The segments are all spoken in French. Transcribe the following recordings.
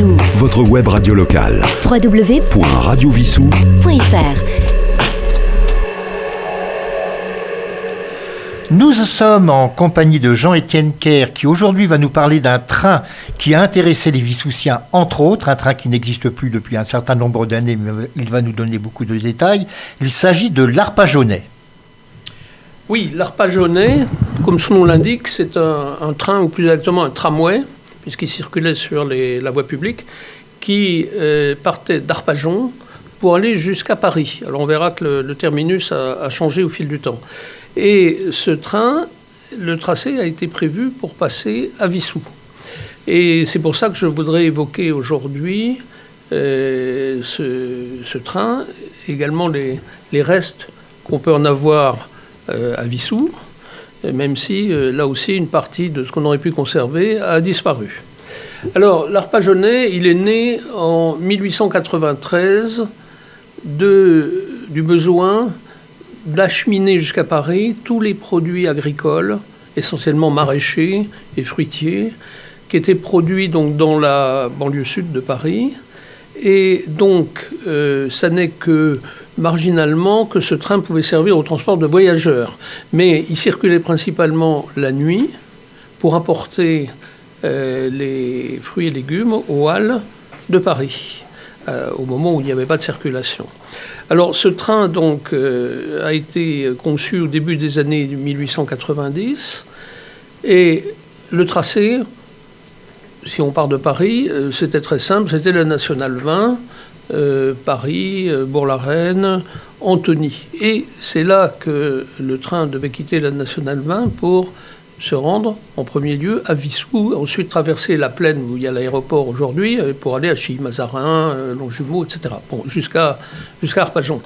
Vissou. Votre web radio locale. www.radiovissou.fr. Nous sommes en compagnie de Jean-Étienne Kerr qui aujourd'hui va nous parler d'un train qui a intéressé les Vissoussiens, entre autres, un train qui n'existe plus depuis un certain nombre d'années, mais il va nous donner beaucoup de détails. Il s'agit de l'Arpajonais. Oui, l'Arpajonais, comme son nom l'indique, c'est un train, ou plus exactement un tramway, puisqu'il circulait sur la voie publique, qui partait d'Arpajon pour aller jusqu'à Paris. Alors on verra que le terminus a changé au fil du temps. Et ce train, le tracé a été prévu pour passer à Vissou. Et c'est pour ça que je voudrais évoquer aujourd'hui ce train, également les restes qu'on peut en avoir à Vissou, même si là aussi une partie de ce qu'on aurait pu conserver a disparu. Alors l'Arpajonais, il est né en 1893 du besoin d'acheminer jusqu'à Paris tous les produits agricoles, essentiellement maraîchers et fruitiers, qui étaient produits donc dans la banlieue sud de Paris. Et donc, ça n'est que marginalement que ce train pouvait servir au transport de voyageurs. Mais il circulait principalement la nuit pour apporter les fruits et légumes aux halles de Paris, au moment où il n'y avait pas de circulation. Alors ce train donc a été conçu au début des années 1890 et le tracé, si on part de Paris, c'était très simple, c'était la Nationale 20, Paris, Bourg-la-Reine, Antony. Et c'est là que le train devait quitter la Nationale 20 pour se rendre en premier lieu à Vissou, ensuite traverser la plaine où il y a l'aéroport aujourd'hui pour aller à Chilly-Mazarin, Longjumeau, etc. Bon, jusqu'à Arpajon.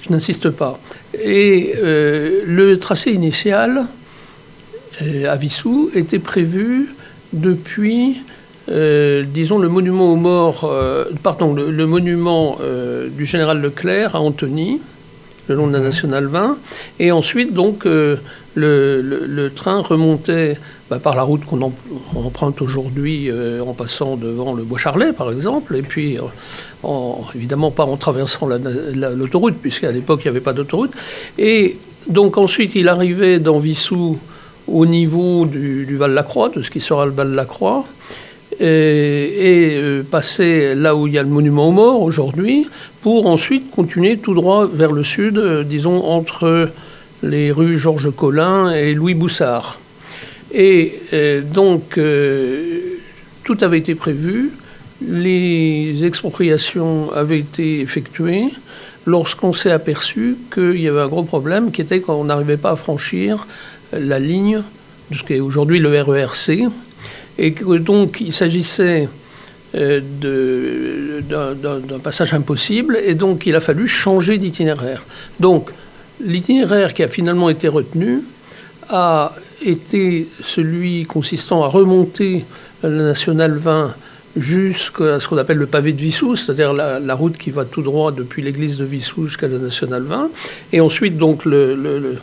Je n'insiste pas. Et le tracé initial à Vissou était prévu depuis, disons, le monument aux morts, le monument du général Leclerc à Antony, le long de la Nationale 20, et ensuite donc le train remontait par la route qu'on emprunte aujourd'hui en passant devant le Bois-Charlet par exemple, et puis évidemment pas en traversant l'autoroute, puisqu'à l'époque il n'y avait pas d'autoroute. Et donc ensuite il arrivait dans Vissou au niveau du Val-la-Croix, de ce qui sera le Val-la-Croix, et passer là où il y a le monument aux morts aujourd'hui, pour ensuite continuer tout droit vers le sud, disons entre les rues Georges Collin et Louis Boussard. Et donc, tout avait été prévu, les expropriations avaient été effectuées lorsqu'on s'est aperçu qu'il y avait un gros problème qui était qu'on n'arrivait pas à franchir la ligne de ce qu'est aujourd'hui le RERC, et que donc il s'agissait d'un passage impossible, et donc il a fallu changer d'itinéraire. Donc, l'itinéraire qui a finalement été retenu a été celui consistant à remonter la Nationale 20 jusqu'à ce qu'on appelle le pavé de Vissou, c'est-à-dire la route qui va tout droit depuis l'église de Vissou jusqu'à la Nationale 20. Et ensuite, donc, le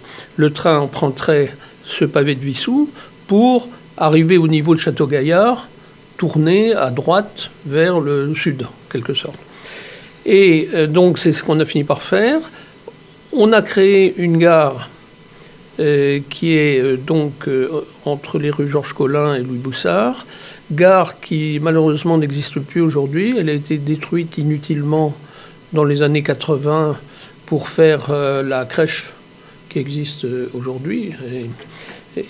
train emprunterait ce pavé de Vissou pour arriver au niveau de Château-Gaillard, tourner à droite vers le sud, en quelque sorte. Et donc, c'est ce qu'on a fini par faire. On a créé une gare qui est donc entre les rues Georges Collin et Louis Boussard, gare qui malheureusement n'existe plus aujourd'hui. Elle a été détruite inutilement dans les années 80 pour faire la crèche qui existe aujourd'hui,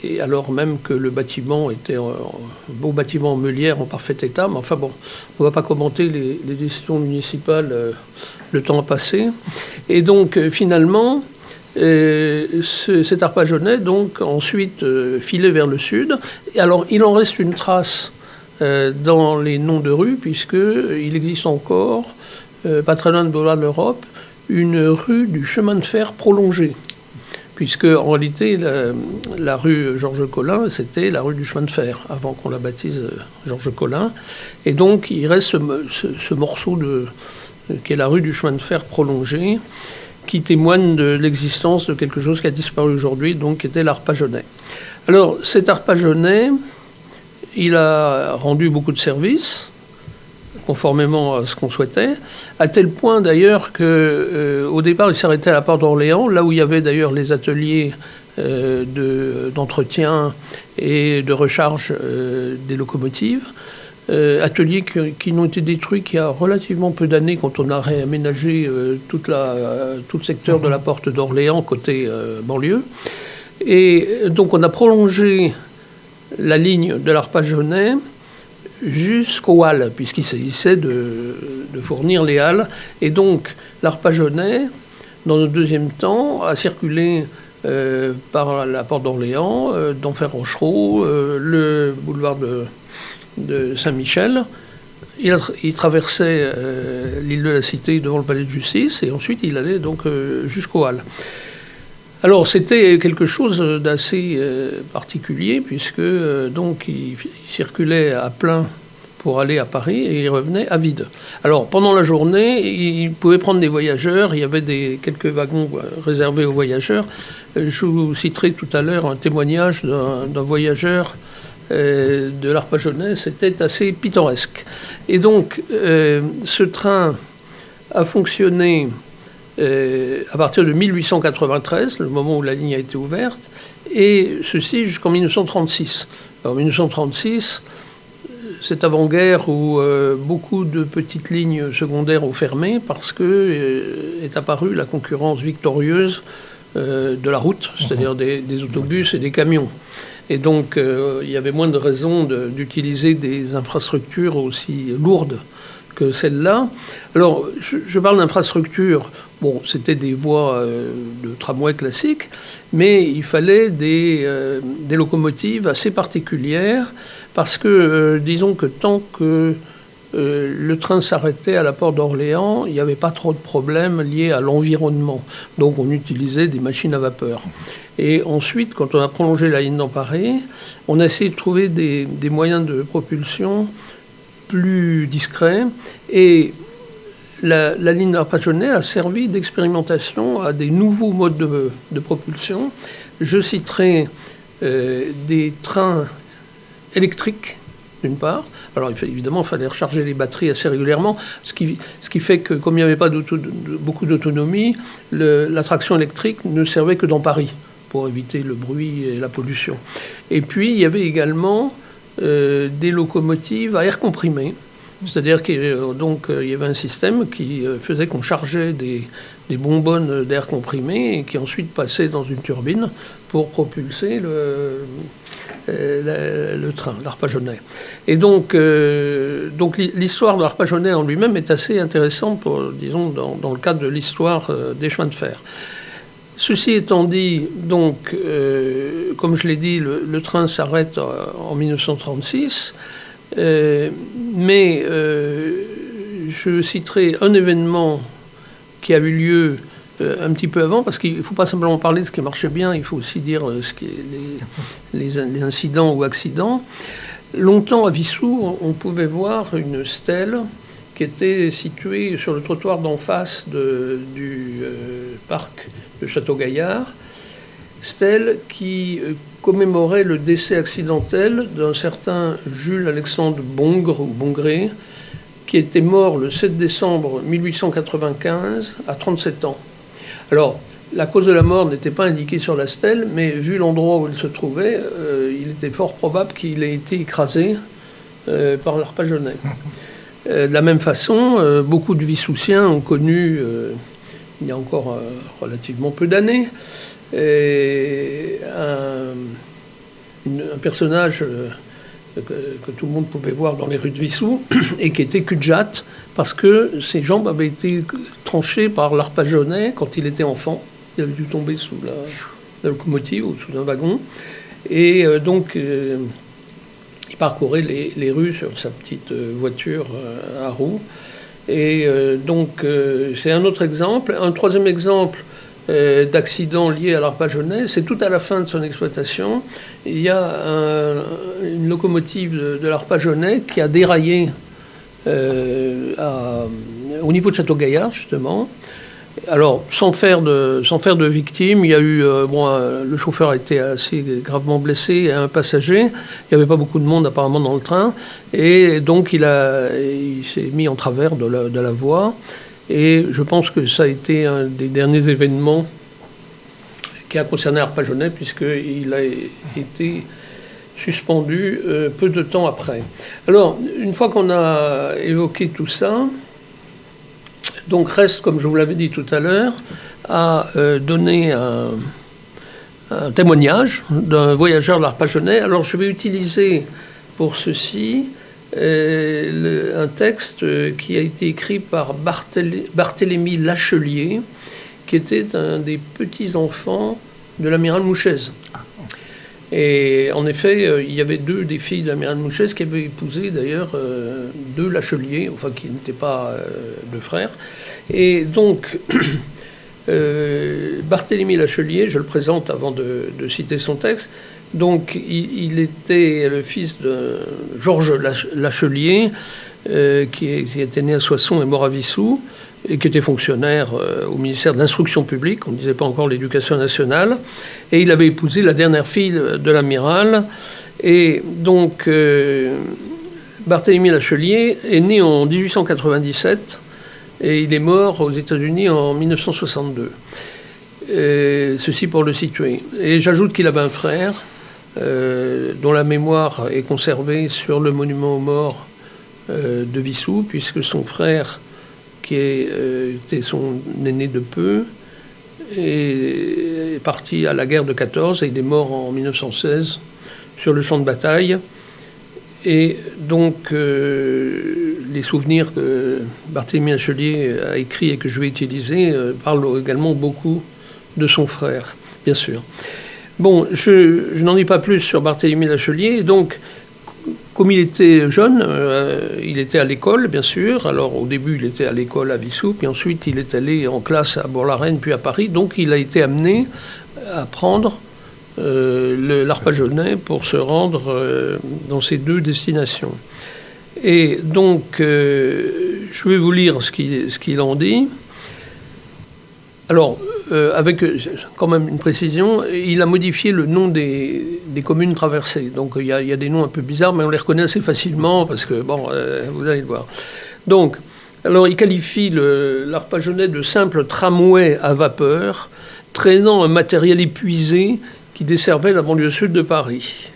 et alors même que le bâtiment était un beau bâtiment en meulière en parfait état. Mais enfin bon, on ne va pas commenter les décisions municipales, le temps a passé. Et donc finalement, cet Arpajonais donc ensuite filait vers le sud. Et alors il en reste une trace dans les noms de rues, puisqu'il existe encore, pas très loin de Boulevard de l'Europe, une rue du chemin de fer prolongé. Puisque en réalité, la rue Georges Collin, c'était la rue du chemin de fer, avant qu'on la baptise Georges Collin. Et donc, il reste ce morceau qui est la rue du chemin de fer prolongé, qui témoigne de l'existence de quelque chose qui a disparu aujourd'hui, donc qui était l'Arpajonais. Alors, cet Arpajonais, il a rendu beaucoup de services, conformément à ce qu'on souhaitait, à tel point d'ailleurs qu'au départ, il s'arrêtait à la porte d'Orléans, là où il y avait d'ailleurs les ateliers d'entretien et de recharge des locomotives. Ateliers qui n'ont été détruits qu'il y a relativement peu d'années quand on a réaménagé tout le secteur de la porte d'Orléans côté banlieue. Et donc on a prolongé la ligne de l'Arpajonais jusqu'aux Halles, puisqu'il s'agissait de fournir les Halles. Et donc l'Arpajonais, dans un deuxième temps, a circulé par la porte d'Orléans, d'Enfer-Rochereau, le boulevard de Saint-Michel. Il traversait l'île de la Cité devant le palais de justice et ensuite il allait donc jusqu'aux Halles. Alors c'était quelque chose d'assez particulier puisque donc il circulait à plein pour aller à Paris et il revenait à vide. Alors pendant la journée, il pouvait prendre des voyageurs, il y avait quelques wagons réservés aux voyageurs. Je vous citerai tout à l'heure un témoignage d'un voyageur de l'Arpajonais, c'était assez pittoresque. Et donc, ce train a fonctionné à partir de 1893, le moment où la ligne a été ouverte, et ceci jusqu'en 1936. Alors, 1936, cette avant-guerre où beaucoup de petites lignes secondaires ont fermé parce que est apparue la concurrence victorieuse de la route, c'est-à-dire des autobus et des camions. Et donc, il y avait moins de raisons d'utiliser des infrastructures aussi lourdes que celles-là. Alors, je parle d'infrastructures, bon, c'était des voies de tramway classiques, mais il fallait des locomotives assez particulières, parce que, disons que tant que le train s'arrêtait à la porte d'Orléans, il n'y avait pas trop de problèmes liés à l'environnement. Donc, on utilisait des machines à vapeur. Et ensuite, quand on a prolongé la ligne dans Paris, on a essayé de trouver des moyens de propulsion plus discrets. Et la ligne d'Arpajonais a servi d'expérimentation à des nouveaux modes de propulsion. Je citerai des trains électriques, d'une part. Alors, évidemment, il fallait recharger les batteries assez régulièrement, ce qui fait que, comme il n'y avait pas beaucoup d'autonomie, la traction électrique ne servait que dans Paris, pour éviter le bruit et la pollution. Et puis, il y avait également des locomotives à air comprimé, c'est-à-dire qu'il y avait un système qui faisait qu'on chargeait des bonbonnes d'air comprimé et qui ensuite passaient dans une turbine pour propulser le train, l'Arpajonais. Et donc l'histoire de l'Arpajonais en lui-même est assez intéressante, disons, dans le cadre de l'histoire des chemins de fer. Ceci étant dit, donc, comme je l'ai dit, le train s'arrête en 1936, mais je citerai un événement qui a eu lieu un petit peu avant, parce qu'il ne faut pas simplement parler de ce qui marchait bien, il faut aussi dire les incidents ou accidents. Longtemps, à Wissous, on pouvait voir une stèle qui était située sur le trottoir d'en face du parc de Château-Gaillard, stèle qui commémorait le décès accidentel d'un certain Jules-Alexandre Bongre, ou Bongré, qui était mort le 7 décembre 1895 à 37 ans. Alors, la cause de la mort n'était pas indiquée sur la stèle, mais vu l'endroit où il se trouvait, il était fort probable qu'il ait été écrasé par l'Arpajonais. De la même façon, beaucoup de Wissoussiens ont connu, il y a encore relativement peu d'années, un personnage que tout le monde pouvait voir dans les rues de Wissous et qui était Cudjat, parce que ses jambes avaient été tranchées par l'Arpajonais quand il était enfant. Il avait dû tomber sous la locomotive ou sous un wagon. Et donc, il parcourait les rues sur sa petite voiture à roues. Et donc, c'est un autre exemple. Un troisième exemple d'accident lié à l'Arpajonais, c'est tout à la fin de son exploitation. Il y a une locomotive de l'Arpajonais qui a déraillé au niveau de Château-Gaillard, justement. Alors, sans faire de victimes, il y a eu... le chauffeur a été assez gravement blessé, et un passager. Il n'y avait pas beaucoup de monde apparemment dans le train. Et donc, il s'est mis en travers de la voie. Et je pense que ça a été un des derniers événements qui a concerné Arpajonet, puisqu'il a été suspendu peu de temps après. Alors, une fois qu'on a évoqué tout ça, donc reste, comme je vous l'avais dit tout à l'heure, à donner un témoignage d'un voyageur de l'Arpajonet. Alors, je vais utiliser pour ceci un texte qui a été écrit par Barthélemy Lachelier, qui était un des petits-enfants de l'amiral Mouchez. Et en effet, il y avait deux des filles de l'amiral Mouchez qui avaient épousé d'ailleurs deux Lachelier, enfin qui n'étaient pas deux frères. Et donc, Barthélemy Lachelier, je le présente avant de citer son texte, donc il était le fils de Georges Lachelier, qui était né à Soissons et mort à Vissou, et qui était fonctionnaire au ministère de l'Instruction publique, on ne disait pas encore l'Éducation nationale, et il avait épousé la dernière fille de l'amiral. Et donc, Barthélemy Lachelier est né en 1897, et il est mort aux États-Unis en 1962. Ceci pour le situer. Et j'ajoute qu'il avait un frère, dont la mémoire est conservée sur le monument aux morts de Vissou, puisque son frère, qui était son aîné de peu, est parti à la guerre de 14 et il est mort en 1916 sur le champ de bataille. Et donc, les souvenirs que Barthélemy Lachelier a écrits et que je vais utiliser parlent également beaucoup de son frère, bien sûr. Bon, je n'en dis pas plus sur Barthélemy Lachelier. Donc, comme il était jeune, il était à l'école, bien sûr. Alors, au début, il était à l'école à Vissou, puis ensuite, il est allé en classe à Bourg-la-Reine, puis à Paris. Donc, il a été amené à prendre l'Arpajonet pour se rendre dans ces deux destinations. Et donc, je vais vous lire ce qu'il en dit. Alors, avec quand même une précision, il a modifié le nom des communes traversées. Donc il y a des noms un peu bizarres, mais on les reconnaît assez facilement parce que, vous allez le voir. Donc, alors il qualifie l'Arpajonet de simple tramway à vapeur, traînant un matériel épuisé qui desservait la banlieue sud de Paris.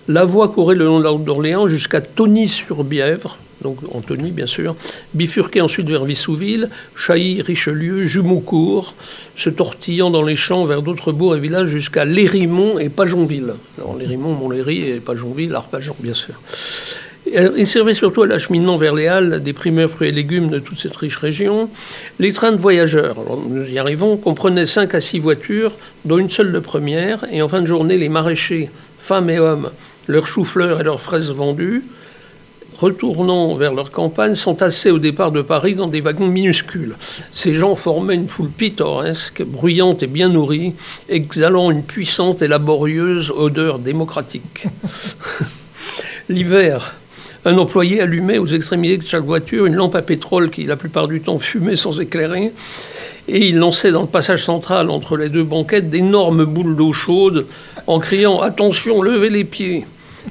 La voie courait le long de la route d'Orléans jusqu'à Tony-sur-Bièvre, donc Antony bien sûr, bifurquait ensuite vers Vissouville, Chailly, Richelieu, Jumeaucourt, se tortillant dans les champs vers d'autres bourgs et villages jusqu'à Lérimont et Pajonville. Alors Lérimont, Montlhéry et Pajonville, Arpajon bien sûr. Il servait surtout à l'acheminement vers les halles des primeurs fruits et légumes de toute cette riche région. Les trains de voyageurs, alors nous y arrivons, comprenaient 5 à 6 voitures, dont une seule de première, et en fin de journée, les maraîchers, femmes et hommes, leurs choux-fleurs et leurs fraises vendues, retournant vers leur campagne, s'entassaient au départ de Paris dans des wagons minuscules. Ces gens formaient une foule pittoresque, bruyante et bien nourrie, exhalant une puissante et laborieuse odeur démocratique. L'hiver, un employé allumait aux extrémités de chaque voiture une lampe à pétrole qui, la plupart du temps, fumait sans éclairer, et il lançait dans le passage central entre les deux banquettes d'énormes boules d'eau chaude en criant « Attention, levez les pieds !»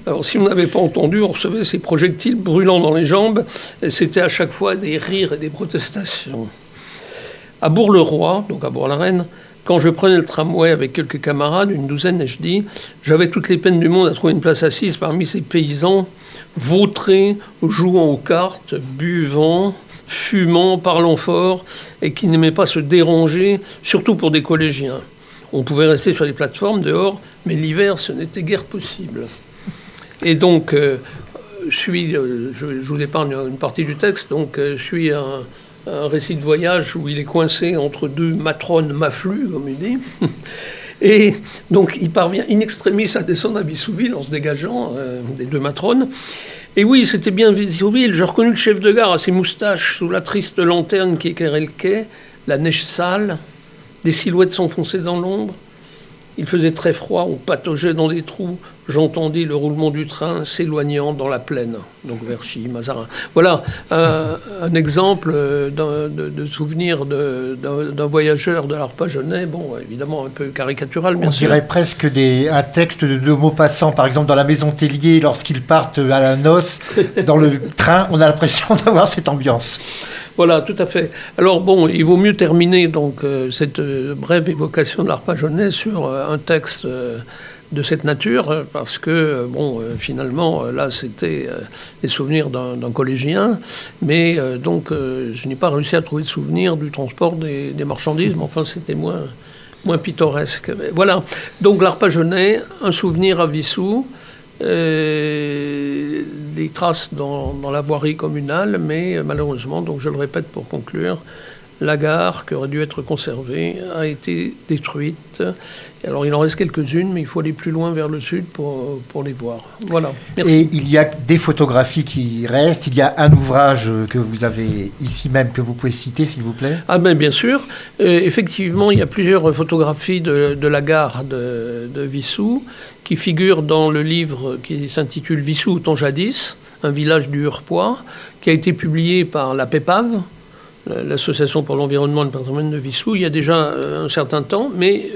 Alors, si on n'avait pas entendu, on recevait ces projectiles brûlants dans les jambes, et c'était à chaque fois des rires et des protestations. À Bourg-le-Roi, donc à Bourg-la-Reine, quand je prenais le tramway avec quelques camarades, une douzaine, ai-je dit, j'avais toutes les peines du monde à trouver une place assise parmi ces paysans, vautrés, jouant aux cartes, buvant, fumant, parlant fort, et qui n'aimaient pas se déranger, surtout pour des collégiens. On pouvait rester sur les plateformes dehors, mais l'hiver, ce n'était guère possible. Et donc, je vous épargne une partie du texte, donc je suis un récit de voyage où il est coincé entre deux matrones maflues, comme il dit. Et donc, il parvient in extremis à descendre à Vissouville en se dégageant des deux matrones. Et oui, c'était bien Vissouville. J'ai reconnu le chef de gare à ses moustaches sous la triste lanterne qui éclairait le quai, la neige sale, des silhouettes s'enfonçaient dans l'ombre. Il faisait très froid, on pataugeait dans des trous j'entendis le roulement du train s'éloignant dans la plaine, donc vers Chilly, Mazarin. Voilà un exemple de souvenir d'un voyageur de l'Arpajonais, bon, évidemment un peu caricatural, bien sûr. On dirait presque un texte de Maupassant, par exemple, dans La Maison Tellier, lorsqu'ils partent à la noce, dans le train, on a l'impression d'avoir cette ambiance. Voilà, tout à fait. Alors bon, il vaut mieux terminer donc cette brève évocation de l'Arpajonais sur un texte de cette nature, parce que finalement, là, c'était les souvenirs d'un collégien, mais donc je n'ai pas réussi à trouver de souvenir du transport des marchandises, mais enfin, c'était moins pittoresque. Mais voilà, donc l'Arpajonais, un souvenir à Vissou, des traces dans la voirie communale, mais malheureusement, donc je le répète pour conclure, la gare, qui aurait dû être conservée, a été détruite. Alors il en reste quelques-unes, mais il faut aller plus loin vers le sud pour les voir. Voilà. Merci. Et il y a des photographies qui restent. Il y a un ouvrage que vous avez ici même, que vous pouvez citer, s'il vous plaît. Ah ben bien sûr. Effectivement, il y a plusieurs photographies de la gare de Vissou qui figurent dans le livre qui s'intitule « Vissou, temps jadis », un village du Hurepoix, qui a été publié par la PEPAV, l'Association pour l'environnement et le patrimoine de Vissou, il y a déjà un certain temps, mais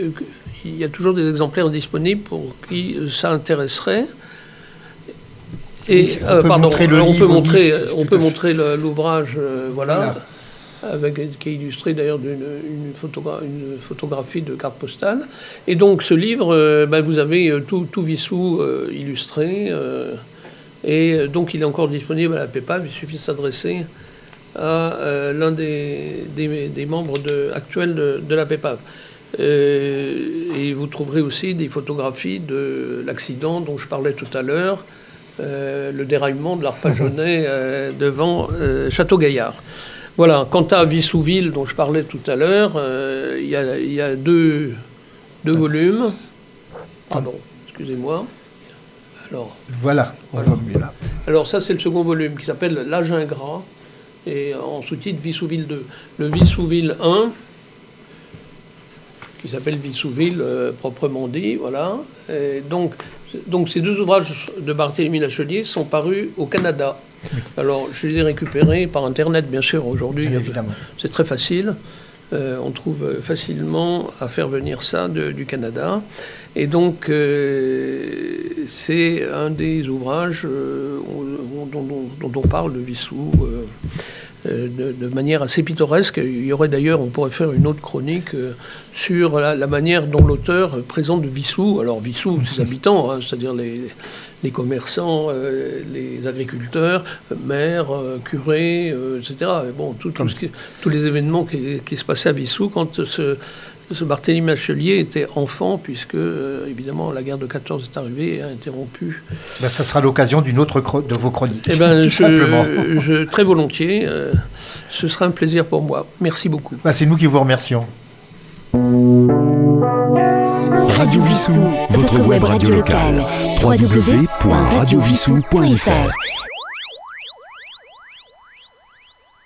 il y a toujours des exemplaires disponibles pour qui ça intéresserait. Et oui, on peut montrer l'ouvrage, voilà. Qui est illustré d'ailleurs d'une photographie de carte postale. Et donc ce livre, vous avez tout Vissou illustré, et donc il est encore disponible à la PEPAV, il suffit de s'adresser à l'un des membres actuels de la PEPAV. Et vous trouverez aussi des photographies de l'accident dont je parlais tout à l'heure, le déraillement de l'Arpajonais devant Château-Gaillard. Voilà, quant à Vissouville, dont je parlais tout à l'heure, il y a deux volumes. Pardon, excusez-moi. Alors, voilà. On voit mieux là. Alors ça, c'est le second volume qui s'appelle L'âge ingrat, et en sous-titre Vissouville 2. Le Vissouville 1, qui s'appelle Vissouville proprement dit, voilà. Et donc ces deux ouvrages de Barthélemy Lachelier sont parus au Canada. Alors, je les ai récupérés par Internet, bien sûr, aujourd'hui. Évidemment. C'est très facile. On trouve facilement à faire venir ça du Canada. Et donc, c'est un des ouvrages dont on parle de Vissou de manière assez pittoresque. Il y aurait d'ailleurs, on pourrait faire une autre chronique sur la manière dont l'auteur présente Vissou. Alors Vissou, ses habitants, c'est-à-dire les commerçants, les agriculteurs, maires, curés, etc. Et bon, tous les événements qui se passaient à Vissou quand ce Barthélemy Lachelier était enfant, puisque, évidemment, la guerre de 14 est arrivée et a interrompu. Ça sera l'occasion d'une autre de vos chroniques. Eh bien, très volontiers. Ce sera un plaisir pour moi. Merci beaucoup. C'est nous qui vous remercions. Radio Vissou, votre web radio locale. www.radiovissou.fr